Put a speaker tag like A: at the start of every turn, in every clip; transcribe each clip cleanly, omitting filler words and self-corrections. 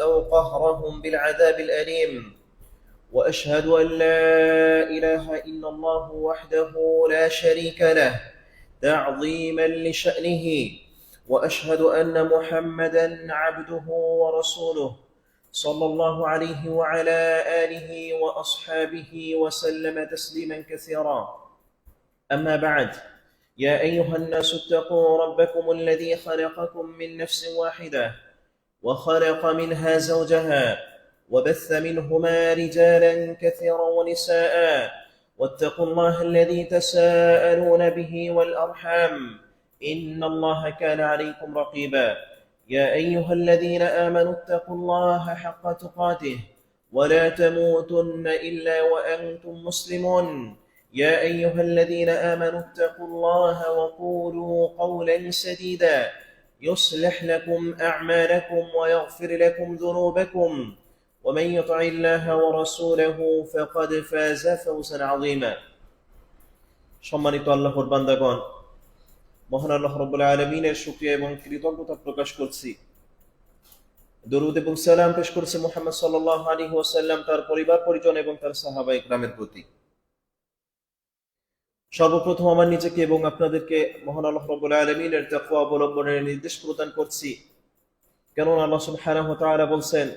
A: أو قهرهم بالعذاب الأليم. وأشهد أن لا إله إلا الله وحده لا شريك له تعظيما لشأنه. وأشهد أن محمدا عبده ورسوله صلى الله عليه وعلى آله وأصحابه وسلم تسليما كثيرا. أما بعد، يا أيها الناس اتقوا ربكم الذي خلقكم من نفس واحدة وخلق منها زوجها وبث منهما رجالا كثيرا ونساء، واتقوا الله الذي تساءلون به والأرحام إن الله كان عليكم رقيبا. يا أيها الذين آمنوا اتقوا الله حق تقاته ولا تموتن إلا وأنتم مسلمون. يا أيها الذين آمنوا اتقوا الله وقولوا قولا سديدا يصلح لكم أعمالكم ويغفر لكم ذنوبكم، ومن يطع الله ورسوله فقد فاز فوزا عظيما। সম্মানিত আল্লাহর বান্দাগণ, মহান আল্লাহ রাব্বুল আলামিনের শুকরিয়া এবং কৃতজ্ঞতা প্রকাশ করছি। দরুদ এবং সালাম পেশ করছি মুহাম্মদ সাল্লাল্লাহু আলাইহি ওয়াসাল্লাম, তার পরিবার পরিজন এবং তার সাহাবায়ে কিরামের প্রতি। সর্বপ্রথম আমার নিজেকে এবং আপনাদেরকে মহান আল্লাহ রাব্বুল আলামিনের তাকওয়া অবলম্বনের নির্দেশ প্রদান করছি। কেননা আল্লাহ সুবহানাহু ওয়া তাআলা বলেন,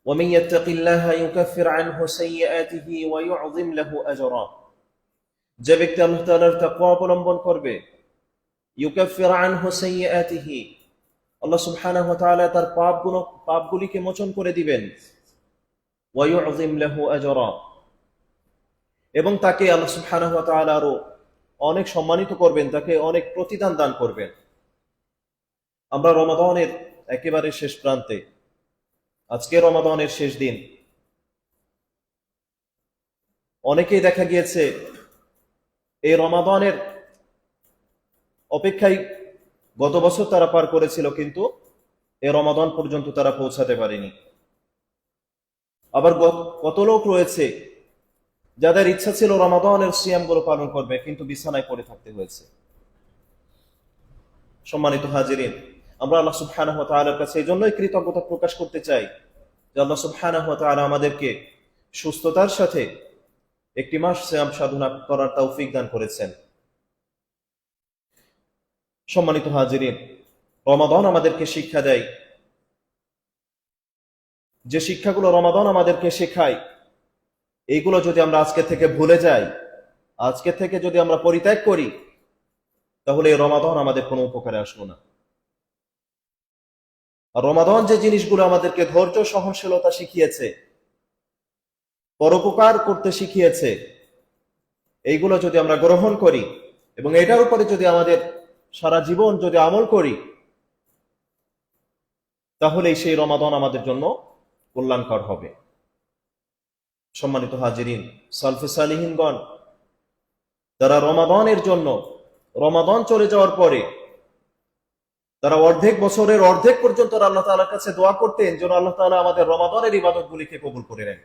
A: وَمَن يَتَّقِ اللَّهَ يُكَفِّرْ عَنْهُ سَيِّئَاتِهِ وَيُعْظِمْ لَهُ أَجْرًا। যে ব্যক্তি আল্লাহ তাআলার তাকওয়া অবলম্বন করবে, ইউকাফির আনহু সাইয়্যাতিহি, আল্লাহ সুবহানাহু ওয়া তাআলা তার পাপগুলিকে মোচন করে দিবেন। ওয়া ইউযিম লাহু আজরা, এবং তাকে আল্লাহ সুবহানাহু ওয়া তাআলা আরো অনেক সম্মানিত করবেন, তাকে অনেক প্রতিদান দান করবেন। আমরা রমাদানের একেবারে শেষ প্রান্তে, আজকে রমাদানের শেষ দিন। অনেকেই দেখা গিয়েছে এই রমাদানের অপেক্ষায় গত বছর তারা পার করেছিল, কিন্তু এই রমাদান পর্যন্ত তারা পৌঁছাতে পারেনি। আবার কত লোক রয়েছে যাদের ইচ্ছা ছিল রমাদানের সিয়ামগুলো পালন করবে, কিন্তু বিছানায় পড়ে থাকতে হয়েছে। সম্মানিত হাজিরিন, আমরা আল্লাহ সুবহানাহু ওয়া তাআলার কাছে এই জন্যই কৃতজ্ঞতা প্রকাশ করতে চাই যে আল্লাহ সুবহানাহু ওয়া তাআলা আমাদেরকে সুস্থতার সাথে একটি মাস সিয়াম সাধনা করার তৌফিক দান করেছেন। সম্মানিত হাজিরিন, রমাদান আমাদেরকে শিক্ষা দেয়, যে শিক্ষাগুলো রমাদান আমাদেরকে শেখায়, এইগুলো যদি আমরা আজকে থেকে ভুলে যাই, আজকে থেকে যদি আমরা পরিত্যাগ করি, তাহলে এই রমাদান আমাদের কোনো উপকারে আসলো না। আর রমাদান যে জিনিসগুলো আমাদেরকে ধৈর্য সহনশীলতা শিখিয়েছে, পরোপকার করতে শিখিয়েছে, এইগুলো যদি আমরা গ্রহণ করি এবং এটার উপরে যদি আমাদের সারা জীবন যদি আমল করি, তাহলেই সেই রমাদান আমাদের জন্য কল্যাণকর হবে। সম্মানিত হাজিরিন, সালফে সালিহিনগণ তারা রমাদানের জন্য, রমাদান চলে যাওয়ার পরে তারা বছরের অর্ধেক পর্যন্ত আল্লাহ তাআলার কাছে দোয়া করতেন যেন আল্লাহ তাআলা আমাদের রমাদানের ইবাদতগুলিকে কবুল করে নেন।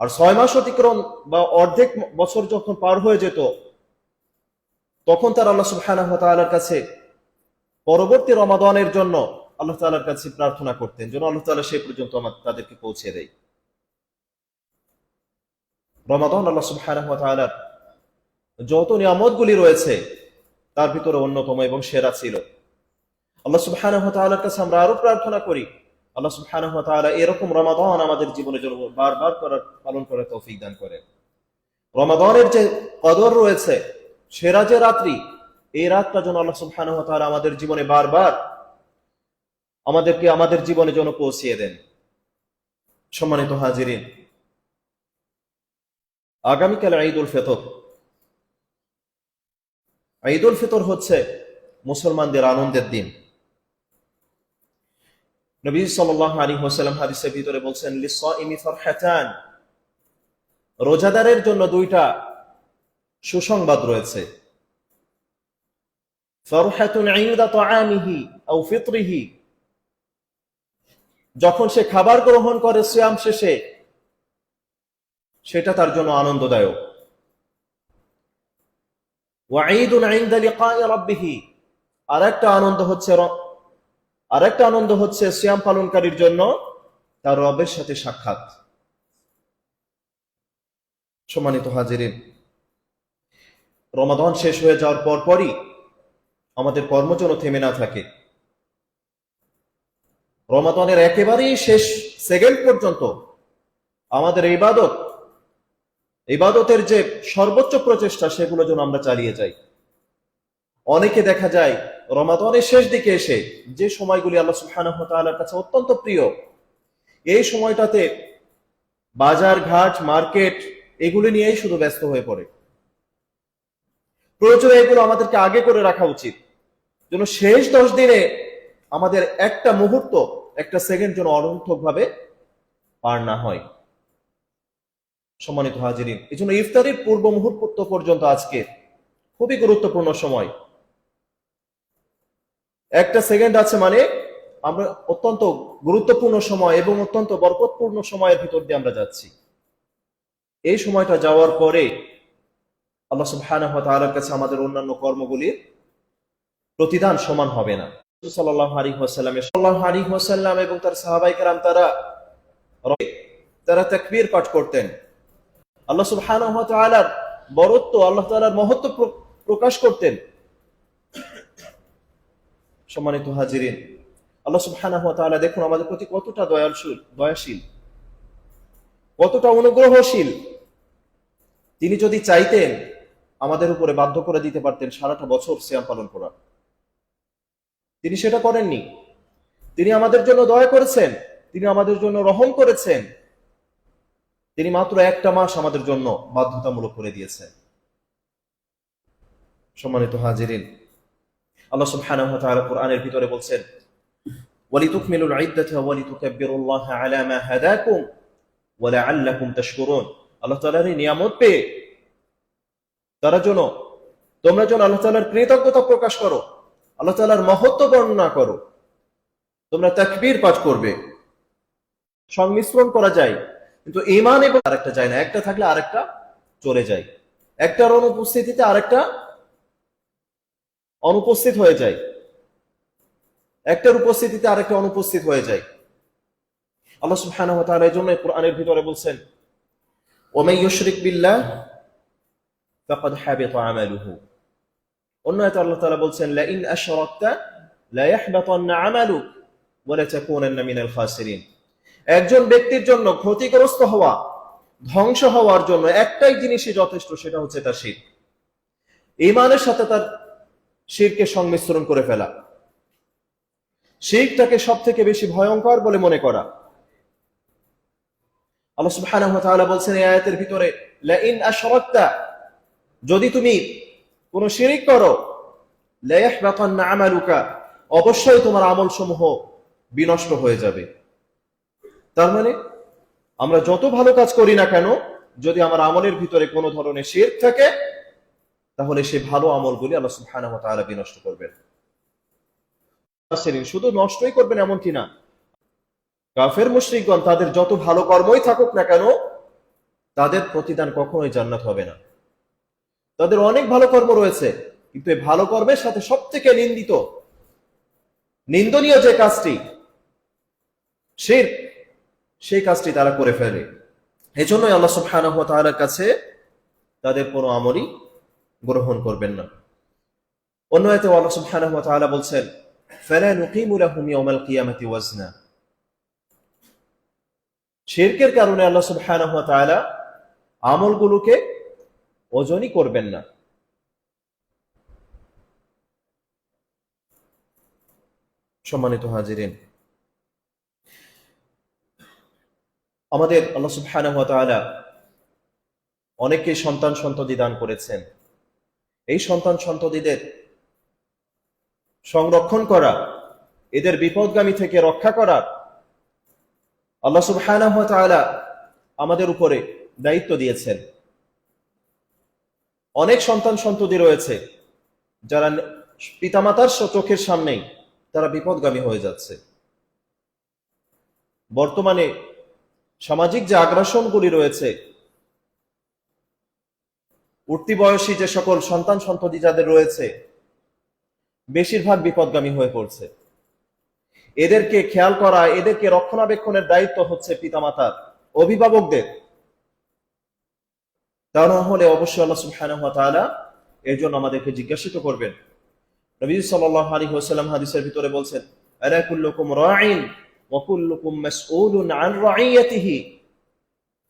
A: আর 6 মাস অতিক্রম বা অর্ধেক বছর যখন পার হয়ে যেত, তখন তারা আল্লাহ সুবহানাহু ওয়া তাআলার কাছে পরবর্তী রমাদানের জন্য আল্লাহ তাআলার কাছে প্রার্থনা করতেন যেন আল্লাহ তাআলা সেই পর্যন্ত তাদেরকে পৌঁছে দেয়। রমাদান আল্লাহ সুবহানাহু ওয়া তাআলার যত নিয়ামতগুলি রয়েছে তার ভিতরে অন্যতম এবং সেরা ছিল। আল্লাহ সুবহানাহু ওয়া তাআলার কাছে আমরা আরো প্রার্থনা করি, আল্লাহ সুবহানাহু ওয়া তাআলা এরকম রমাদান আমাদের জীবনে যেন বারবার পালন করার তৌফিক দান করেন। রমাদানের যে কদর রয়েছে, সেরা যে রাত্রি, এই রাতটা যেন আল্লাহ সুবহানাহু ওয়া তাআলা আমাদের জীবনে বারবার আমাদের জীবনে যেন পৌঁছিয়ে দেন। সম্মানিত হাজিরিন, আগামীকাল ঈদুল ফিতর। ঈদুল ফিতর হচ্ছে মুসলমানদের আনন্দের দিন। নবী সাল্লাল্লাহু আলাইহি ওয়াসাল্লাম হাদিসের ভিতরে বলেন, লিসাইমি ফারহাতান, রোজাদারের জন্য দুইটা সুসংবাদ রয়েছে। ফারহাতুন ইনদা তাআমিহি আও ফিতরিহি, যখন সে খাবার গ্রহণ করে সিয়াম শেষে, সেটা তার জন্য আনন্দদায়ক। ওয়া ঈদুন ইনদা লিকাই রাব্বিহি, আরেকটা আনন্দ হচ্ছে আর একটা আনন্দ হচ্ছে সিয়াম পালনকারীর জন্য তার রবের সাথে সাক্ষাৎ। সম্মানিত হাজিরিন, রমাদান শেষ হয়ে যাওয়ার পরই আমাদের কর্ম যেন থেমে না থাকে। রমাদানের একেবারেই শেষ সেকেন্ড পর্যন্ত আমাদের ইবাদতের যে সর্বোচ্চ প্রচেষ্টা সেগুলো যেন আমরা চালিয়ে যাই। অনেকে দেখা যায় রমাদানের শেষ দিকে এসে যে সময়গুলি আল্লাহ সুবহানাহু ওয়া তাআলার কাছে অত্যন্ত প্রিয়, এই সময়টাতে বাজার ঘাট মার্কেট এগুলি নিয়েই শুধু ব্যস্ত হয়ে পড়ে। প্রয়োজনে এগুলো আমাদেরকে আগে করে রাখা উচিত, যেন শেষ 10 দিনে আমাদের একটা মুহূর্ত, একটা সেকেন্ড যেন অনর্থক ভাবে পার না হয়। সম্মানিত হাজিরিন, এই জন্য ইফতারির পূর্ব মুহূর্ত পর্যন্ত আজকে খুবই গুরুত্বপূর্ণ সময়। একটা সেকেন্ড আছে মানে আমরা অত্যন্ত গুরুত্বপূর্ণ সময় এবং অত্যন্ত বরকতপূর্ণ সময়ের ভিতর দিয়ে আমরা যাচ্ছি। এই সময়টা যাওয়ার পরে আল্লাহ সুবহানাহু ওয়া তাআলার কাছে আমাদের অন্যান্য কর্মগুলির প্রতিদান সমান হবে না। সাল্লাল্লাহু আলাইহি ওয়াসাল্লাম এবং তার সাহাবায়ে কেরাম তারা তাকবীর পাঠ করতেন, আল্লাহ সুবহানাহু ওয়া তাআলার বরত্ব, আল্লাহ তাআলার মহত্ব প্রকাশ করতেন। সম্মানিত হাজিরিন, আল্লাহ সুবহানাহু ওয়া তাআলা দেখুন আমাদের প্রতি কতটা দয়াশীল, কতটা অনুগ্রহশীল। তিনি যদি চাইতেন আমাদের উপরে বাধ্য করে দিতে পারতেন সারাটা বছর সিয়াম পালন করা। তিনি সেটা করেননি। তিনি আমাদের জন্য দয়া করেছেন, তিনি আমাদের জন্য রহম করেছেন। তিনি মাত্র একটা মাস আমাদের জন্য বাধ্যতামূলক করে দিয়েছেন। সম্মানিত হাজিরিন, আল্লাহ সুবহানাহু ওয়া তাআলা কোরআনের ভিতরে বলছেন, ওয়ালিতুকমিলুল ইদ্দাতা ওয়ালিতুকাব্বিরুল্লাহা আলা মা হাদাকুম ওয়া লাআল্লাকুম তাশকুরুন। আল্লাহ তাআলার এই নিয়ামত পেয়ে তোমরা যেন আল্লাহ তাআলার কৃতজ্ঞতা প্রকাশ করো, আল্লাহ তাআলার মহত্ব বর্ণনা করো। তোমরা তাকবীর পাঠ করবে। সংমিশ্রণ করা যায়, কিন্তু ঈমান এবং আরেকটা যায় না। একটা থাকলে আরেকটা চলে যায়, একটার অনুপস্থিতিতে আরেকটা অনুপস্থিত হয়ে যায়, একটার উপস্থিতিতে আরেকটা অনুপস্থিত হয়ে যায়। আল্লাহ সুবহানাহু ওয়া তাআলা এই জন্য কোরআনের ভিতরে বলছেন, ওয়ামান ইউশরিক বিল্লাহ ফাকাদ হাবিতা আমালুহু। অন্য আয়াতে আল্লাহ তাআলা বলছেন, লা ইন আশরাকতা লা ইয়াহবাতান্না আমালুক ওয়া লা তাকুনান্না মিনাল খাসিরিন। একজন ব্যক্তির জন্য ক্ষতিগ্রস্ত হওয়া, ধ্বংস হওয়ার জন্য একটাই জিনিসই যথেষ্ট, সেটা হচ্ছে তার শিরক। ঈমানের সাথে তার শিরকে সংমিশ্রণ করে ফেলা, শিরকটাকে সবথেকে বেশি ভয়ঙ্কর বলে মনে করা। আল্লাহ সুবহানাহু ওয়া তাআলা বলছেন এই আয়াতের ভিতরে, লা ইন আশরাকতা, যদি তুমি কোন শিরক করো, লা ইয়াহবাতান্না আমালুকা, অবশ্যই তোমার আমলসমূহ বিনষ্ট হয়ে যাবে। তার মানে আমরা যত ভালো কাজ করি না কেন, যদি আমার আমলের ভিতরে কোনো ধরনের শিরক থাকে, তাহলে সেই ভালো আমলগুলি আল্লাহ সুবহানাহু ওয়া তাআলা বিনষ্ট করবেন। শুধু নষ্টই করবেন এমনটি না, কাফের মুশরিকগণ তাদের যত ভালো কর্মই থাকুক না কেন, তাদের প্রতিদান কখনোই জান্নাত হবে না। তাদের অনেক ভালো কর্ম রয়েছে, কিন্তু এই ভালো কর্মের সাথে সবথেকে নিন্দনীয় যে কাজটি শিরক, সেই কাজটি তারা করে ফেলে। এজন্যই আল্লাহ সুবহানাহু ওয়া তাআলার কাছে তাদের কোনো আমলই গ্রহণ করবেন না। অন্য আয়াতে আল্লাহ সুবহানাহু ওয়া তাআলা বলছেন, ফালা নুকিমু লাহুম ইয়াওমাল কিয়ামাতি ওয়াজনা। শিরকের কারণে আল্লাহ সুবহানাহু ওয়া তাআলা আমলগুলোকে ওজনই করবেন না। সম্মানিত হাজিরিন, আমাদের আল্লাহ সুবহানাহু ওয়া তাআলা অনেককে সন্তান সন্ততি দান করেছেন। এই সন্তান সন্ততিদের সংরক্ষণ করা, এদের বিপদগামী থেকে রক্ষা করা আল্লাহ সুবহানাহু ওয়া তাআলা আমাদের উপরে দায়িত্ব দিয়েছেন। অনেক সন্তান সন্ততি রয়েছে যারা পিতামাতার চোখের সামনেই তারা বিপদগামী হয়ে যাচ্ছে। বর্তমানে সামাজিক যে আগ্রাসনগুলি রয়েছে, উঠতি বয়সী যে সকল সন্তান সন্ততি যাদের রয়েছে, বেশিরভাগ বিপদগামী হয়ে পড়ছে। এদেরকে খেয়াল করা, এদেরকে রক্ষণাবেক্ষণের দায়িত্ব হচ্ছে পিতামাতার, অভিভাবকদের। তা না হলে অবশ্যই আল্লাহ সুবহানাহু ওয়া তাআলা এর জন্য আমাদেরকে জিজ্ঞাসিত করবেন। নবী সাল্লাল্লাহু আলাইহি ওয়াসাল্লাম হাদিসের ভিতরে বলছেন, আলা কুল্লুকুম রাঈন ওয়া কুল্লুকুম মাসউলুন আন রাঈয়াতিহি,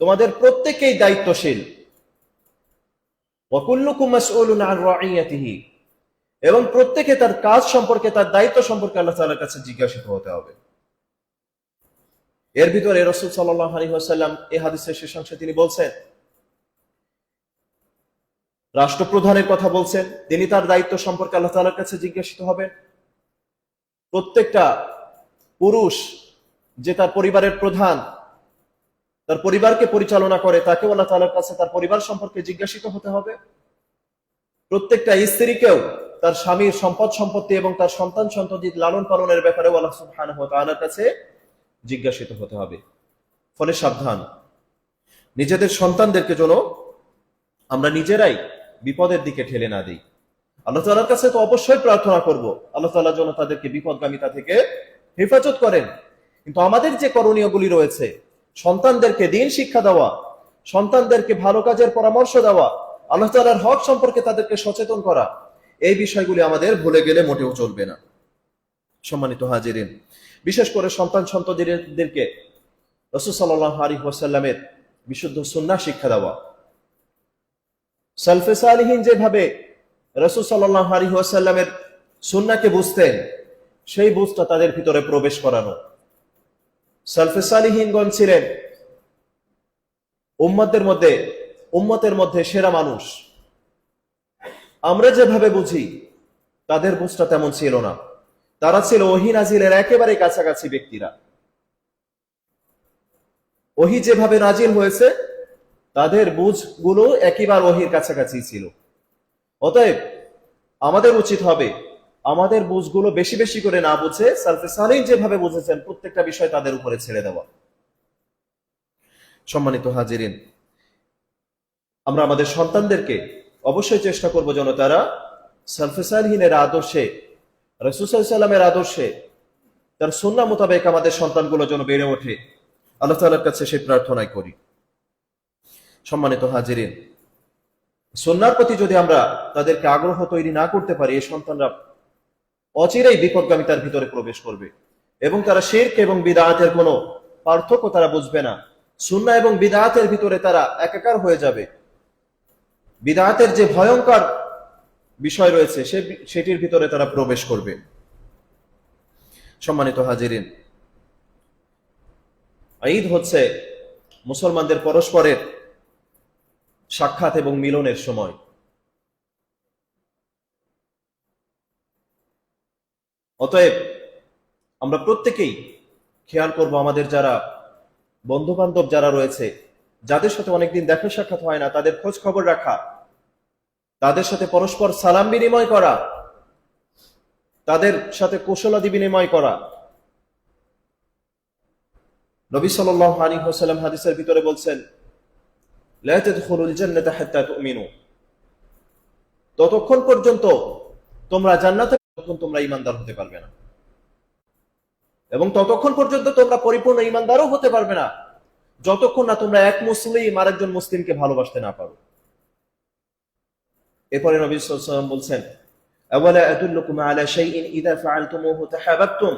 A: তোমাদের প্রত্যেকেই দায়িত্বশীল, ওয়া কুল্লুকুম মাসউলুন আন রাঈয়াতিহি, এবং প্রত্যেকে তার কাজ সম্পর্কে, তার দায়িত্ব সম্পর্কে আল্লাহ তাআলার কাছে জিজ্ঞাসিত হতে হবে। এর ভিতরে রাসূল সাল্লাল্লাহু আলাইহি ওয়াসাল্লাম এই হাদিসের শেষাংশে তিনি বলছেন, রাষ্ট্রপ্রধানের কথা বলছেন, তিনি তার দায়িত্ব সম্পর্কে আল্লাহ তাআলার কাছে জিজ্ঞাসিত হবেন। প্রত্যেকটা পুরুষ যে তার পরিবারের প্রধান, তার পরিবারকে পরিচালনা করে, তাকেও আল্লাহ তাআলার কাছে তার পরিবার সম্পর্কে জিজ্ঞাসিত হতে হবে। প্রত্যেকটা স্ত্রীকেও তার স্বামীর সম্পদ সম্পত্তি এবং তার সন্তান সন্ততির লালন পালনের ব্যাপারেও আল্লাহ সুবহানাহু ওয়া তাআলার কাছে জিজ্ঞাসিত হতে হবে। ফলে সাবধান, নিজেদের সন্তানদেরকে যেন আমরা নিজেরাই বিপদের দিকে ঠেলে না দিই। আল্লাহ তাআলার কাছে তো অবশ্যই প্রার্থনা করব, আল্লাহ তাআলা যেন তাদেরকে বিপদগামিতা থেকে হেফাজত করেন। কিন্তু আমাদের যে করণীয়গুলি রয়েছে, সন্তানদেরকে দ্বীন শিক্ষা দেওয়া, সন্তানদেরকে ভালো কাজের পরামর্শ দেওয়া, আল্লাহ তাআলার হক সম্পর্কে তাদেরকে সচেতন করা, এই বিষয়গুলি আমাদের ভুলে গেলে মোটেও চলবে না। সম্মানিত হাজিরিন, বিশেষ করে সন্তান সন্ততিদেরকে রাসূল সাল্লাল্লাহু আলাইহি ওয়াসাল্লামের বিশুদ্ধ সুন্নাহ শিক্ষা দেওয়া, সালফে সালিহিন যেভাবে রাসূল সাল্লাল্লাহু আলাইহি ওয়াসাল্লামের সুন্নাহকে বুঝতেন, সেই বুঝটা তাদের ভিতরে প্রবেশ করানো। সালফে সালিহিনগণ ছিলেন উম্মতের মধ্যে সেরা মানুষ। আমরা যেভাবে বুঝি, তাদের বুঝটা তেমন ছিল না। তারা ছিল ওহী নাজিলের একেবারে কাছাকাছি ব্যক্তিরা। ওহী যেভাবে নাজিল হয়েছে, তাদের বুঝগুলো একেবারে ওহীর কাছাকাছি ছিল। অতএব আমাদের উচিত হবে আমাদের বুঝগুলো বেশি বেশি করে না বুঝে সালফে সালিহিন যেভাবে বুঝেছেন প্রত্যেকটা বিষয় তাদের উপরে ছেড়ে দেওয়া। সম্মানিত হাজিরিন, আমরা আমাদের সন্তানদেরকে অবশ্যই চেষ্টা করব যেন তারা সালফে সালিহিনের আদর্শে, রাসূল সাল্লাল্লাহু আলাইহি ওয়াসাল্লামের আদর্শে, তার সুন্নাহ মোতাবেক আমাদের সন্তানগুলো যেন বেড়ে ওঠে। আল্লাহ তাআলার কাছে সেই প্রার্থনাই করি। সম্মানিত হাজিরিন, সুন্নাহর প্রতি যদি আমরা তাদেরকে আগ্রহ তৈরি না করতে পারি, এই সন্তানরা অচিরেই বিপদগামিতার ভিতরে প্রবেশ করবে এবং তারা শিরক এবং বিদআতের কোনো পার্থক্য তারা বুঝবে না। সুন্নাহ এবং বিদআতের ভিতরে তারা একাকার হয়ে যাবে। বিদআতের যে ভয়ঙ্কর বিষয় রয়েছে সেটির ভিতরে তারা প্রবেশ করবে। সম্মানিত হাজিরিন, ঈদ হচ্ছে মুসলমানদের পরস্পরের সাক্ষাৎ এবং মিলনের সময়। অতএব আমরা প্রত্যেকেই খেয়াল করব আমাদের যারা বন্ধু বান্ধব যারা রয়েছে, যাদের সাথে অনেকদিন দেখা সাক্ষাৎ হয় না, তাদের খোঁজ খবর রাখা, তাদের সাথে পরস্পর সালাম বিনিময় করা, তাদের সাথে কুশলাদি বিনিময় করা। নবী সাল্লাল্লাহু আলাইহি ওয়াসাল্লাম হাদিসের ভিতরে বলছেন, লা তাদখুলুল জান্নাতা হাত্তা তুমিনু, ততক্ষণ পর্যন্ত তোমরা জান্নাতে, ততক্ষণ তোমরা ঈমানদার হতে পারবে না, এবং ততক্ষণ পর্যন্ত তোমরা পরিপূর্ণ ঈমানদারও হতে পারবে না যতক্ষণ না তোমরা এক মুসলিম আরেকজন মুসলিমকে ভালোবাসতে না পারো। এরপরে নবী সাল্লাল্লাহু আলাইহি ওয়াসাল্লাম বলছেন, আওয়ালা আদুল্লুকুম আলা শাইইন ইযা ফাআলতুমুহু তাহাবাবতুম,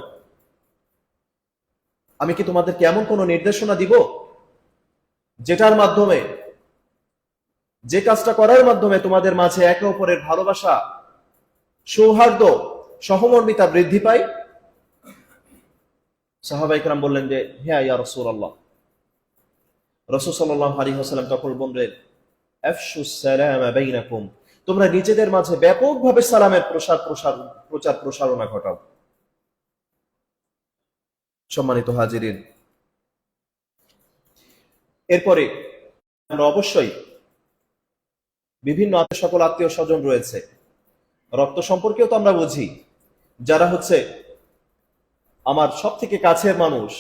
A: আমি কি তোমাদেরকে এমন কোন নির্দেশনা দিব যেটার মাধ্যমে, যে কাজটা করার মাধ্যমে তোমাদের মাঝে একে অপরের ভালোবাসা, সৌহার্দ্য, সহমর্মিতা বৃদ্ধি পায়? সাহাবায়ে কেরাম বললেন যে হ্যাঁ ইয়া রাসূলুল্লাহ। রাসূল সাল্লাল্লাহু আলাইহি ওয়াসাল্লাম তখন বললেন, আফশুস সালামা বাইনাকুম, তোমরা নিজেদের মাঝে ব্যাপকভাবে সালামের প্রচার প্রসারণা ঘটাও। সম্মানিত হাজিরিন, এরপরে আমরা অবশ্যই বিভিন্ন সকল আত্মীয় স্বজন রয়েছে, রক্ত সম্পর্কেও তো আমরা বুঝি, যারা হচ্ছে আমার সব থেকে কাছের মানুষ,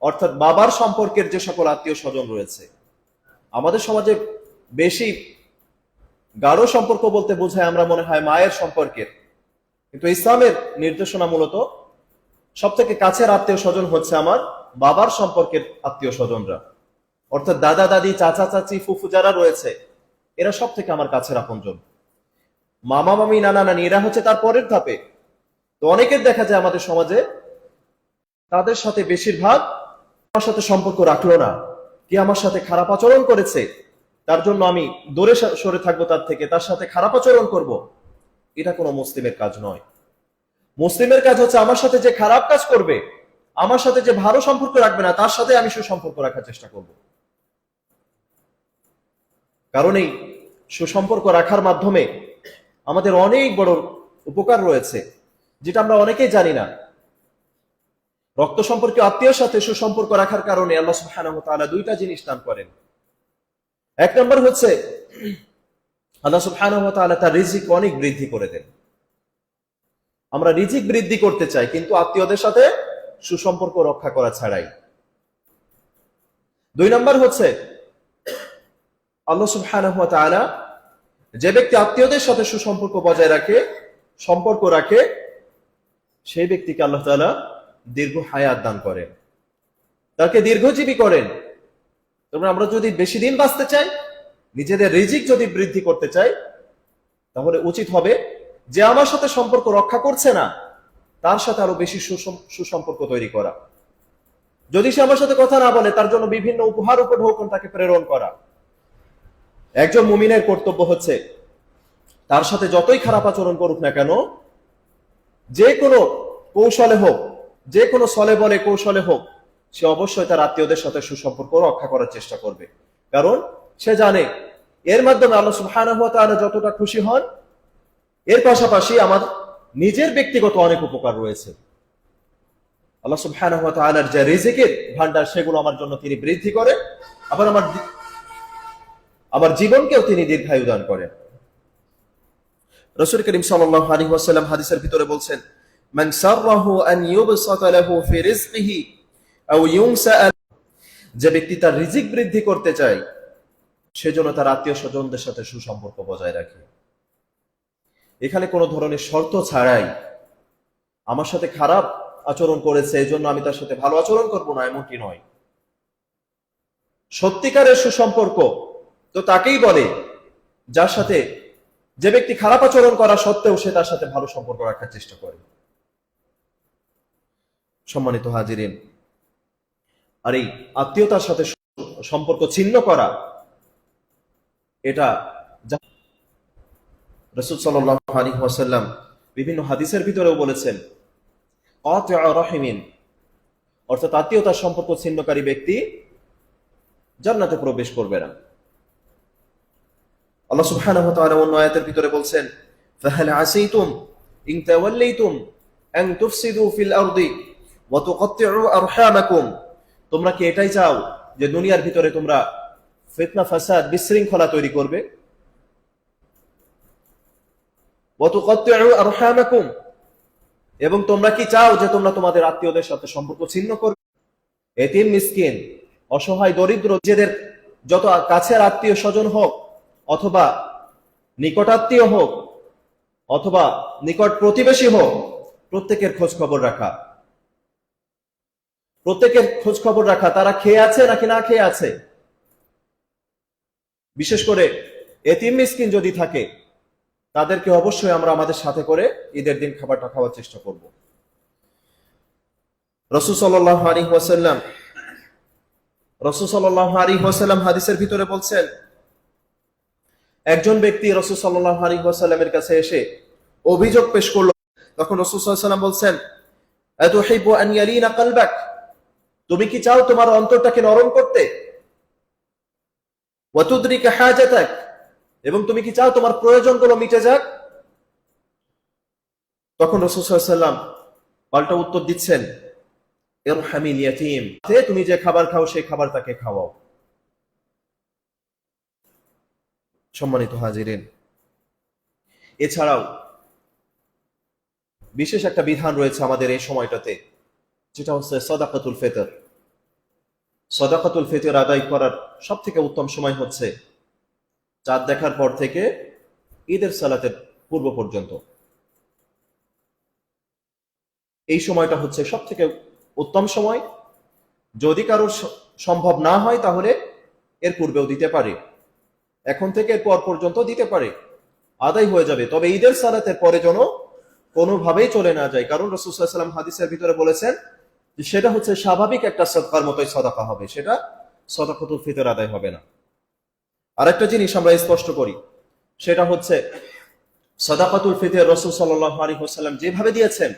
A: অর্থাৎ বাবার সম্পর্কের যে সকল আত্মীয় স্বজন রয়েছে। আমাদের সমাজে বেশি গাঢ় সম্পর্ক বলতে বোঝায় আমরা মনে হয় মায়ের সম্পর্কের, কিন্তু ইসলামের নির্দেশনা মূলত সব থেকে কাছের আত্মীয় স্বজন হচ্ছে আমার বাবার সম্পর্কের আত্মীয় স্বজনরা, অর্থাৎ দাদা দাদি, চাচা চাচি, ফুফু যারা রয়েছে এরা সব থেকে আমার কাছের আপনজন। মামা মামি, নানা নানি এরা হচ্ছে তার পরের ধাপে। তো অনেকের দেখা যায় আমাদের সমাজে তাদের সাথে বেশিরভাগ আমার সাথে সম্পর্ক রাখলো না, কি আমার সাথে খারাপ আচরণ করেছে তার জন্য আমি দূরে সরে থাকবো, তার থেকে তার সাথে খারাপ আচরণ করব। এটা কোনো মুসলিমের কাজ নয়। মুসলিমের কাজ হচ্ছে আমার সাথে যে খারাপ কাজ করবে, আমার সাথে যে ভালো সম্পর্ক রাখবে না, তার সাথে আমি সুসম্পর্ক রাখার চেষ্টা করব। কারণ এই সুসম্পর্ক রাখার মাধ্যমে আমাদের অনেক বড় উপকার রয়েছে, যেটা আমরা অনেকেই জানি না। রক্ত সম্পর্কে আত্মীয়ের সাথে সুসম্পর্ক রাখার কারণে আল্লাহ সুবহানাহু ওয়া তাআলা দুইটা জিনিস দান করেন। এক নম্বর হচ্ছে আল্লাহ সুবহানাহু ওয়া তাআলা তার রিজিক অনেক বৃদ্ধি করে দেন। আমরা রিজিক বৃদ্ধি করতে চাই, কিন্তু আত্মীয়দের সাথে সুসম্পর্ক রক্ষা করা ছাড়াই। দুই নম্বর হচ্ছে আল্লাহ সুবহানাহু ওয়া তাআলা যে ব্যক্তি আত্মীয়দের সাথে সুসম্পর্ক বজায় রাখে, সম্পর্ক রাখে, সেই ব্যক্তিকে আল্লাহ তাআলা দীর্ঘ হায়াত দান করেন, তাকে দীর্ঘজীবী করেন। তবে আমরা যদি বেশি দিন বাঁচতে চাই, নিজেদের রিজিক যদি বৃদ্ধি করতে চাই, তাহলে উচিত হবে যে আমার সাথে সম্পর্ক রক্ষা করছে না তার সাথে আরো বেশি সুসম্পর্ক তৈরি করা। যদি সে আমার সাথে কথা না বলে, তার জন্য বিভিন্ন উপহার উপঢৌকন তাকে প্রেরণ করা। একজন মুমিনের কর্তব্য হচ্ছে তার সাথে যতই খারাপ আচরণ করুক না কেন, যে কোনো কৌশলে হোক, যে কোনো ছলে বলে কৌশলে হোক, সে অবশ্যই তার আত্মীয়দের সাথে সুসম্পর্ক রক্ষা করার চেষ্টা করবে। কারণ সে জানে এর মাধ্যমে আল্লাহ সুবহানাহু ওয়া তাআলা যতটা খুশি হন, এর পাশাপাশি আমার নিজের ব্যক্তিগত অনেক উপকার রয়েছে। আল্লাহ সুবহানাহু ওয়া তাআলার যে রিজিকের ভান্ডার, সেগুলো আমার জন্য তিনি বৃদ্ধি করেন, আবার আমার জীবনকেও তিনি দীর্ঘায়ু দান করেন। রাসূল করিম সাল্লাল্লাহু আলাইহি ওয়াসাল্লাম হাদিসের ভিতরে বলছেন, মান সাররাহু আন ইউবসাতা লাহু ফি রিজকিহি আও ইউনসা, যে ব্যক্তি তার রিজিক বৃদ্ধি করতে চায় সেজন্য তার আত্মীয় স্বজনদের সাথে সুসম্পর্ক বজায় রাখে। এখানে কোনো ধরনের শর্ত ছাড়াই, আমার সাথে খারাপ আচরণ করেছে এজন্য আমি তার সাথে ভালো আচরণ করব না, এমনটি নয়। সত্যিকারের সুসম্পর্ক তো তাকেই বলে যার সাথে, যে ব্যক্তি খারাপ আচরণ করা সত্ত্বেও সে তার সাথে ভালো সম্পর্ক রাখার চেষ্টা করে। সম্মানিত হাজিরিন, আর এই আত্মীয়তার সাথে সম্পর্ক ছিন্ন করা, এটা রাসূল সাল্লাল্লাহু আলাইহি ওয়াসাল্লাম বিভিন্ন হাদিসের ভিতরেও বলেছেন, কাতিউ রাহিমিন, অর্থাৎ আত্মীয়তার সম্পর্ক ছিন্নকারী ব্যক্তি জান্নাতে প্রবেশ করবে না। আল্লাহ সুবহানাহু ওয়া তাআলা অন্য আয়াতের ভিতরে বলছেন, ফাহাল আসিতুম ইন তাওয়াল্লাইতুম আন তুফসিদু ফিল আরদি ওয়া তুকাত্তিউ আরহামাকুম, তোমরা কি এটাই চাও যে দুনিয়ার ভিতরে তোমরা ফিতনা, ফাসাদ, বিশৃঙ্খলা তৈরি করবে? ওয়া তুকাত্তিউ আরহামাকুম, এবং তোমরা কি চাও যে তোমরা তোমাদের আত্মীয়দের সাথে সম্পর্ক ছিন্ন করবে? এতিম, মিসকিন, অসহায়, দরিদ্র, নিজেদের যত কাছের আত্মীয় স্বজন হোক, অথবা নিকটাত্মীয় হোক, অথবা নিকট প্রতিবেশী হোক, প্রত্যেকের খোঁজ খবর রাখা, প্রত্যেকের খোঁজ খবর রাখা, তারা খেয়ে আছে নাকি না খেয়ে আছে। বিশেষ করে এতিম মিসকিন যদি থাকে, তাদেরকে অবশ্যই আমরা আমাদের সাথে করে ঈদের দিন খাবারটা খাওয়ার চেষ্টা করব। রাসূল সাল্লাল্লাহু আলাইহি ওয়াসাল্লাম হাদিসের ভিতরে বলছেন, একজন ব্যক্তি রাসূল সাল্লাল্লাহু আলাইহি ওয়াসাল্লামের কাছে এসে অভিযোগ পেশ করলো। তখন রাসূল সাল্লাল্লাহু আলাইহি ওয়াসাল্লাম বলছেন, আতুহিব্বু আন ইয়ালিনা কলবাক, তুমি কি চাও তোমার অন্তরটাকে নরম করতে? ওয়া তুদরিকা হাজাতাক, এবং তুমি কি চাও তোমার প্রয়োজনগুলো মিটে যাক? তখন রাসূল সাল্লাল্লাহু আলাইহি ওয়াসাল্লাম পাল্টা উত্তর দিচ্ছেন, ইরহামিল ইয়াতীম, তুমি যে খাবার খাও সেই খাবার তাকে খাওয়াও। সম্মানিত হাজিরিন, এছাড়াও বিশেষ একটা বিধান রয়েছে আমাদের এই সময়টাতে, যেটা হচ্ছে সাদাকাতুল ফিতর। সাদাকাতুল ফিতর আদায় করার সব থেকে উত্তম সময় হচ্ছে চাঁদ দেখার পর থেকে ঈদের সালাতের পূর্ব পর্যন্ত। এই সময়টা হচ্ছে সব থেকে উত্তম সময়। যদি কারোর সম্ভব না হয় তাহলে এর পূর্বেও দিতে পারে, এখন থেকে এর পর পর্যন্ত দিতে পারে, আদায় হয়ে যাবে। তবে ঈদের সালাতের পরে যেন কোনোভাবেই চলে না যায়, কারণ রাসূল সাল্লাল্লাহু আলাইহি ওয়াসাল্লাম হাদিসের ভিতরে বলেছেন যে সেটা হচ্ছে স্বাভাবিক একটা সদকার মতোই সাদাকা হবে, সেটা সাদাকাতুল ফিতর আদায় হবে না। আরেকটা জিনিস আমরা স্পষ্ট করি, সেটা হচ্ছে সাদাকাতুল ফিতর রাসূল সাল্লাল্লাহু আলাইহি ওয়াসাল্লাম যেভাবে দিয়েছেন,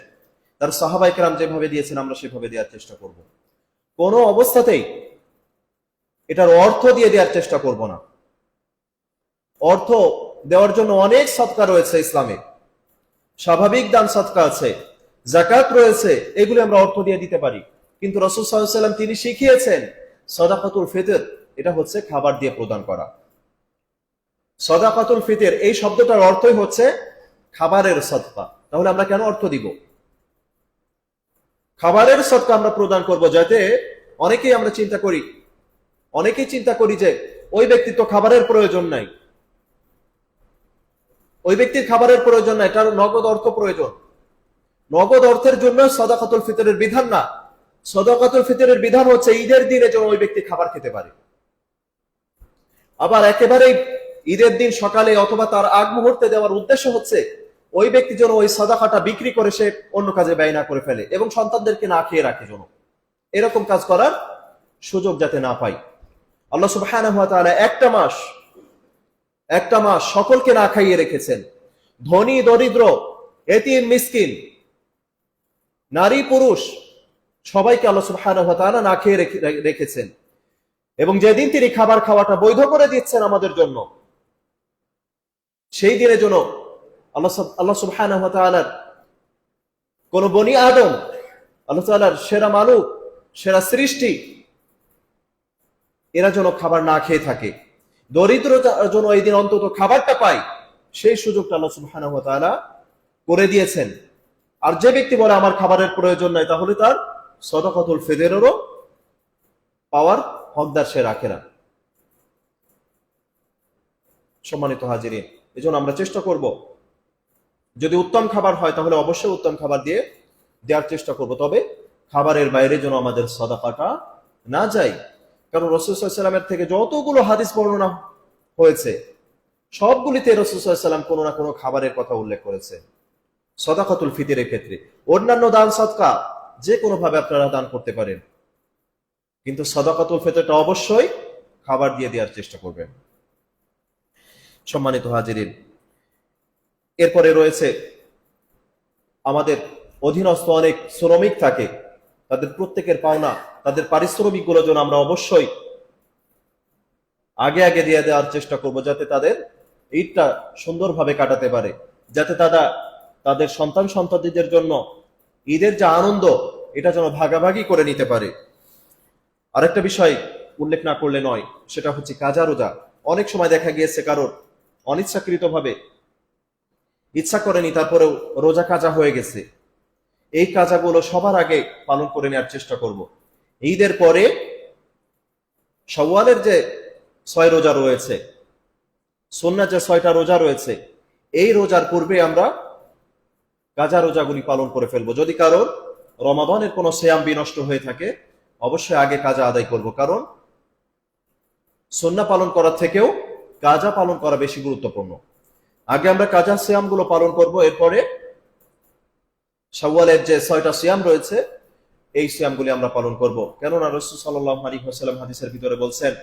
A: তার সাহাবায়ে কেরাম যেভাবে দিয়েছেন, আমরা সেভাবে দেওয়ার চেষ্টা করব। কোনো অবস্থাতেই এটার অর্থ দিয়ে দেওয়ার চেষ্টা করব না। অর্থ দেওয়ার জন্য অনেক সদকা রয়েছে ইসলামে, স্বাভাবিক দান সদকা আছে, যাকাত রয়েছে, এগুলো আমরা অর্থ দিয়ে দিতে পারি। কিন্তু রাসূল সাল্লাল্লাহু আলাইহি ওয়াসাল্লাম তিনি শিখিয়েছেন সাদাকাতুল ফিতর এটা হচ্ছে খাবার দিয়ে প্রদান করা। সাদাকাতুল ফিতর এই শব্দটার অর্থই হচ্ছে খাবারের সদকা। তাহলে আমরা কেন অর্থ দিব? খাবারের সদকা আমরা প্রদান করব, যাতে অনেকেই চিন্তা করি যে ওই ব্যক্তির তো খাবারের প্রয়োজন নাই, ওই ব্যক্তির খাবারের প্রয়োজন নাই, তার নগদ অর্থ প্রয়োজন। নগদ অর্থের জন্য সাদাকাতুল ফিতরের বিধান না। সাদাকাতুল ফিতরের বিধান হচ্ছে ঈদের দিনে যেন ওই ব্যক্তি খাবার খেতে পারে। আবার একেবারেই ঈদের দিন সকালে অথবা তার আগ মুহূর্তে দেওয়ার উদ্দেশ্য হচ্ছে ওই ব্যক্তি যেন ওই সাদাকাটা বিক্রি করে সে অন্য কাজে ব্যয় না করে ফেলে এবং সন্তানদেরকে না খেয়ে রাখে, যেন এরকম কাজ করার সুযোগ যাতে না পাই। আল্লাহ সুবহানাহু ওয়া তাআলা একটা মাস সকলকে না খাইয়ে রেখেছেন। ধনী দরিদ্র, এতিম মিসকিন, নারী পুরুষ সবাইকে আল্লাহ সুবহানাহু ওয়া তাআলা না খেয়ে রেখেছেন। এবং যেদিন তিনি খাবার খাওয়াটা বৈধ করে দিচ্ছেন আমাদের জন্য, সেই দিনের জন্য আল্লাহ সুবহানাহু ওয়া তাআলার কোন বনি আদম, আল্লাহ তাআলার সেরা মানব, সেরা সৃষ্টি, এরা যেন খাবার না খেয়ে থাকে, দরিদ্র যেন এই দিন অন্তত খাবারটা পায়, সেই সুযোগটা আল্লাহ সুবহানাহু ওয়া তাআলা করে দিয়েছেন। আর যে ব্যক্তি বলে আমার খাবারের প্রয়োজন নাই, তাহলে তার সাদাকাতুল ফিতরেরও পাওয়ার হকদার সে রাখে না। সম্মানিত হাজিরিন, এজন্য আমরা চেষ্টা করব, যদি উত্তম খাবার হয় তাহলে অবশ্যই উত্তম খাবার দিয়ে দেওয়ার চেষ্টা করব, তবে খাবারের বাইরে যেন আমাদের সাদাকাটা না যায়। কারণ রাসূল সাল্লাল্লাহু আলাইহি ওয়াসাল্লামের থেকে যতগুলো হাদিস বর্ণনা হয়েছে সবগুলিতে রাসূল সাল্লাল্লাহু আলাইহি ওয়াসাল্লাম কোনো না কোনো খাবারের কথা উল্লেখ করেছে সাদাকাতুল ফিতরের ক্ষেত্রে। অন্যান্য দান সদকা যে কোনো ভাবে আপনারা দান করতে পারেন, কিন্তু সাদাকাতুল ফিতরটা অবশ্যই খাবার দিয়ে দেওয়ার চেষ্টা করবেন। সম্মানিত হাজিরিন, এরপরে রয়েছে আমাদের অধীনস্থ অনেক শ্রমিক থাকে, তাদের প্রত্যেকের পাওনা, তাদের পারিশ্রমিক গুলো যেন আমরা অবশ্যই আগে দিয়ে দেওয়ার চেষ্টা করব, যাতে তাদের ঈদটা সুন্দরভাবে কাটাতে পারে, যাতে তাদের সন্তানদের জন্য ঈদের যে আনন্দ এটা যেন ভাগাভাগি করে নিতে পারে। আরেকটা বিষয় উল্লেখ না করলে নয়, সেটা হচ্ছে কাজা রোজা। অনেক সময় দেখা গিয়েছে কারোর অনিচ্ছাকৃতভাবে, ইচ্ছা করেনি তারপরেও রোজা কাজা হয়ে গেছে। এই কাজাগুলো সবার আগে পালন করে নেওয়ার চেষ্টা করব। ঈদের পরে শাওয়ালের যে 6 রোজা রয়েছে, সুন্নাত যে 6টা রোজা রয়েছে, এই রোজার পূর্বে আমরা কাজা রোজাগুলি পালন করে ফেলবো। যদি কারোর রমাদানের কোনো সিয়াম বিনষ্ট হয়ে থাকে, অবশ্যই আগে কাজা আদায় করব, কারণ সুন্নাহ পালন করার থেকেও কাজা পালন করা বেশি গুরুত্বপূর্ণ। আগে আমরা কাজা সিয়ামগুলো পালন করব, এরপরে শাওয়ালের যে 6টা সিয়াম রয়েছে এই সিয়ামগুলি আমরা পালন করব। কেননা রাসূল সাল্লাল্লাহু আলাইহি ওয়াসাল্লাম হাদিসের ভিতরে বলছেন,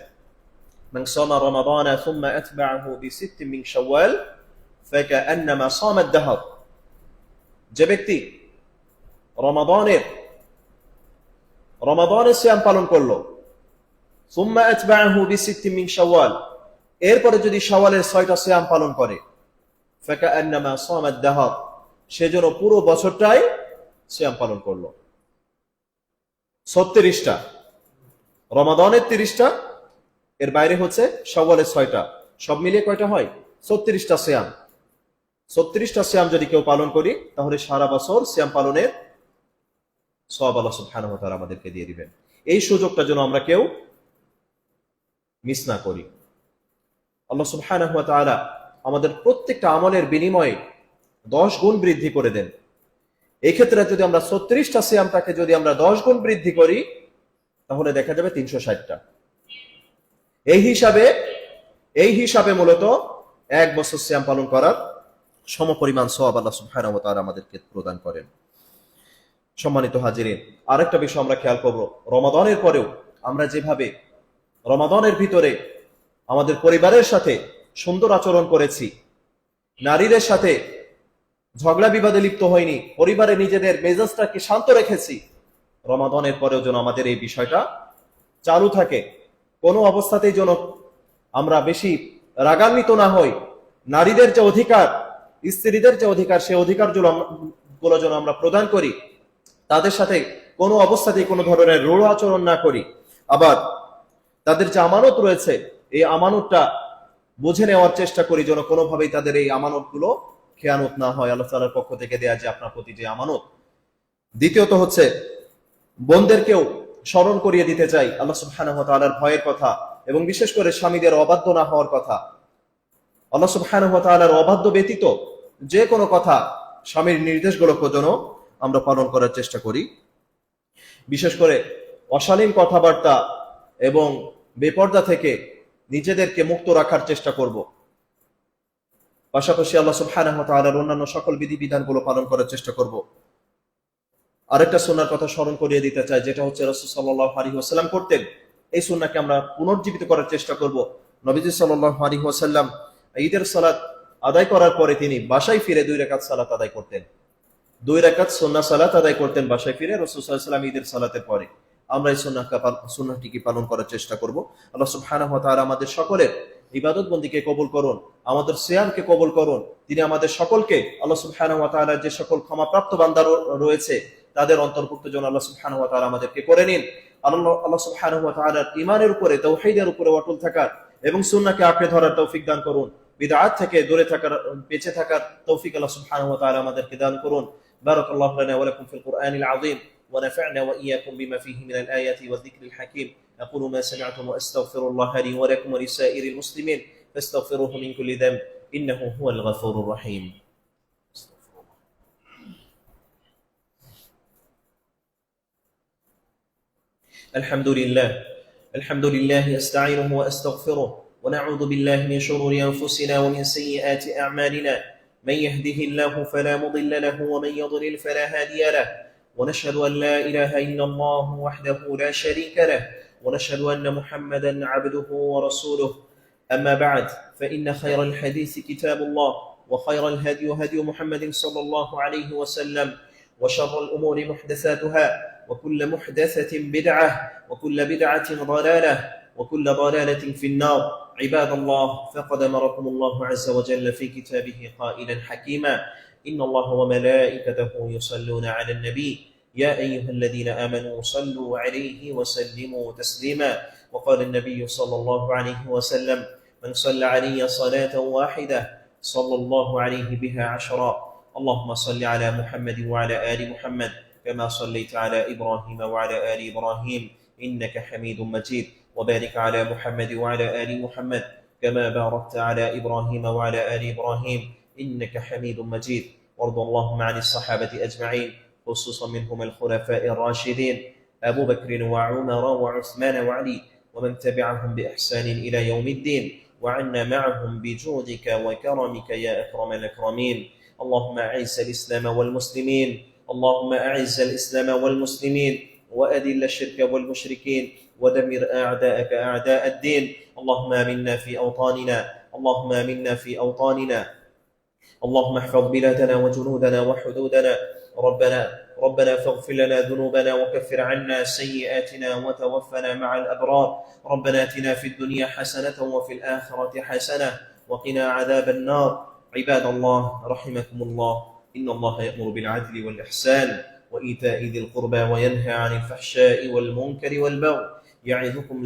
A: মান সামা রমাদানা সুম্মা আতবা'াহু বিসিত্তিন মিন শাওয়াল ফাকান্নামা সামা আদ-দাহর। যে ব্যক্তি রমাদানের সিয়াম পালন করলো, সুম্মা আতবা'াহু বিসিত্তিন মিন শাওয়াল, এরপরে যদি শাওয়ালের 6টা সিয়াম পালন করে, ফাকান্নামা সামা আদ-দাহর, সেজন্য পুরো বছরটাই সিয়াম পালন করলো। 36টা, রমাদানের 30টা, এর বাইরে হচ্ছে শাওয়ালের 6টা, সব মিলিয়ে কয়টা হয়? 36টা সিয়াম। 36টা সিয়াম যদি কেউ পালন করি, তাহলে সারা বছর সিয়াম পালনের সওয়াব আল্লাহ সুবহানাহু ওয়া তাআলা আমাদেরকে দিয়ে দিবেন। এই সুযোগটা যেন আমরা কেউ মিস না করি। আল্লাহ সুবহানাহু ওয়া তাআলা আমাদের প্রত্যেকটা আমলের বিনিময়ে 10 গুণ বৃদ্ধি করে দেন। এই ক্ষেত্রে যদি আমরা 36টা সিয়ামটাকে যদি আমরা 10 গুণ বৃদ্ধি করি তাহলে দেখা যাবে 360টা। এই হিসাবে মূলত 1 বছর সিয়াম পালন করার সমপরিমাণ সওয়াব আল্লাহ সুবহানাহু ওয়া তাআলা আমাদেরকে প্রদান করেন। সম্মানিত হাজিরিন, আরেকটা বিষয় আমরা খেয়াল করব, রমাদানের পরেও আমরা যেভাবে রমাদানের ভিতরে আমাদের পরিবারের সাথে সুন্দর আচরণ করেছি, নারীদের সাথে ঝগড়া বিবাদে লিপ্ত হয়নি, পরিবারে নিজেদের মেজাজটাকে শান্ত রেখেছি, রমাদানের পরেও যেন আমাদের এই বিষয়টা চালু থাকে। কোনো অবস্থাতেই যেন আমরা বেশি রাগান্বিত না হই। নারীদের যে অধিকার, স্ত্রীদের যে অধিকার, সেই অধিকারগুলো যেন আমরা প্রদান করি, তাদের সাথে কোনো অবস্থাতেই কোনো ধরনের রূঢ় আচরণ না করি। আবার তাদের যে আমানত রয়েছে, এই আমানতটা বুঝে নেওয়ার চেষ্টা করি যেন কোনোভাবেই তাদের এই আমানতগুলো খেয়ানত না হয়, আল্লাহ তাআলার পক্ষ থেকে দেয়া যে আপনার প্রতি যে আমানত। দ্বিতীয়ত হচ্ছে, বোনদেরকেও স্মরণ করিয়ে দিতে চাই আল্লাহ সুবহানাহু ওয়া তাআলার ভয়ের কথা, এবং বিশেষ করে স্বামীদের অবাধ্য না হওয়ার কথা। আল্লাহ সুবহানাহু ওয়া তাআলার অবাধ্য ব্যতীত যে কোনো কথা, স্বামীর নির্দেশগুলোকে যেন আমরা পালন করার চেষ্টা করি। বিশেষ করে অশালীন কথাবার্তা এবং বেপর্দা থেকে নিজেদেরকে মুক্ত রাখার চেষ্টা করব। পাশাপাশি আল্লাহ সুবহানাহু ওয়া তাআলার অন্যান্য সকল বিধিবিধানগুলো পালন করার চেষ্টা করব। আরেকটা সুন্নাহর কথা স্মরণ করিয়ে দিতে চাই, যেটা হচ্ছে রাসূল সাল্লাল্লাহু আলাইহি ওয়াসাল্লাম করতেন। এই সুন্নাহকে আমরা পুনর্জীবিত করার চেষ্টা করব। নবীজি সাল্লাল্লাহু আলাইহি ওয়াসাল্লাম ঈদের সালাত আদায় করার পরে তিনি বাসায় ফিরে 2 রাকাত সালাত আদায় করতেন। 2 রাকাত সুন্নাহ সালাত আদায় করতেন বাসায় ফিরে রাসূল সাল্লাল্লাহু আলাইহি ওয়াসাল্লাম ঈদের সালাতের পরে। আমরা এই সুন্নাহটিকে পালন করার চেষ্টা করব। আল্লাহ সুবহানাহু ওয়া তাআলা আমাদের সকলের ইবাদত বন্দিকে কবুল করুন, আমাদের সিয়ামকে কবুল করুন। তিনি আমাদের সকলকে আল্লাহ সুবহানাহু ওয়া তাআলার যে সকল ক্ষমাপ্রাপ্ত বান্দা রয়েছে তাদের অন্তর্ভুক্ত যেন আল্লাহ সুবহানাহু ওয়া তাআলা আমাদেরকে করে নিন। আল্লাহ সুবহানাহু ওয়া তাআলার ঈমানের উপরে, তাওহীদের উপরে অটল থাকার এবং সুন্নাহকে আঁকড়ে ধরার তৌফিক দান করুন। বিদআত থেকে দূরে থাকার, বেঁচে থাকার তৌফিক আল্লাহ সুবহানাহু ওয়া তাআলা আমাদেরকে দান করুন। বারাকাল্লাহু লানা ওয়া লাকুম ফিল কুরআনিল আযীম ওয়া নাফা'না ওয়া ইয়্যাকুম বিমা ফীহি মিনাল আয়াতি ওয়ায যিকরিল হাকীম। أقول ما سمعتم وأستغفر الله لي ولكم ولسائر المسلمين فاستغفروه من كل ذنب إنه هو الغفور الرحيم. الحمد لله أستعينه وأستغفره ونعوذ بالله من شرور أنفسنا ومن سيئات أعمالنا. من يهده الله فلا مضل له ومن يضلل فلا هادي له. ونشهد أن لا إله إلا الله وحده لا شريك له ونشهد أن محمدا عبده ورسوله. أما بعد، فإن خير الحديث كتاب الله وخير الهدي هدي محمد صلى الله عليه وسلم وشر الأمور محدثاتها وكل محدثة بدعة وكل بدعة ضلالة وكل ضلالة في النار. عباد الله، فقد أمركم الله عز وجل في كتابه قائلا حكيما: إن الله وملائكته يصلون على النبي يا أيها الذين آمنوا صلوا عليه وسلموا تسليما. وقال النبي صلى الله عليه وسلم: من صلى علي صلاة واحدة صلى الله عليه بها 10. اللهم صل على محمد وعلى آل محمد كما صليت على إبراهيم وعلى آل إبراهيم إنك حميد مجيد. وبارك على محمد وعلى آل محمد كما باركت على إبراهيم وعلى آل إبراهيم إنك حميد مجيد. وارض اللهم عن الصحابة أجمعين، خصوصا منهم الخلفاء الراشدين أبو بكر وعمر وعثمان وعلي ومن تبعهم بإحسان إلى يوم الدين، وعنا معهم بجودك وكرمك يا أكرم الأكرمين. اللهم أعز الإسلام والمسلمين، اللهم أعز الإسلام والمسلمين وأذل الشرك والمشركين ودمر أعداءك أعداء الدين. اللهم آمنا في أوطاننا، اللهم آمنا في أوطاننا. اللهم احفظ بلادنا وجنودنا وحدودنا. ربنا فاغفر لنا ذنوبنا وكفر عنا سيئاتنا وتوفنا مع الأبرار. ربنا آتنا في الدنيا حسنة وفي الآخرة حسنة وقنا عذاب النار. عباد الله، رحمكم الله، إن الله يأمر بالعدل والإحسان وإيتاء ذي القربى وينهى عن الفحشاء والمنكر والبغي يعظكم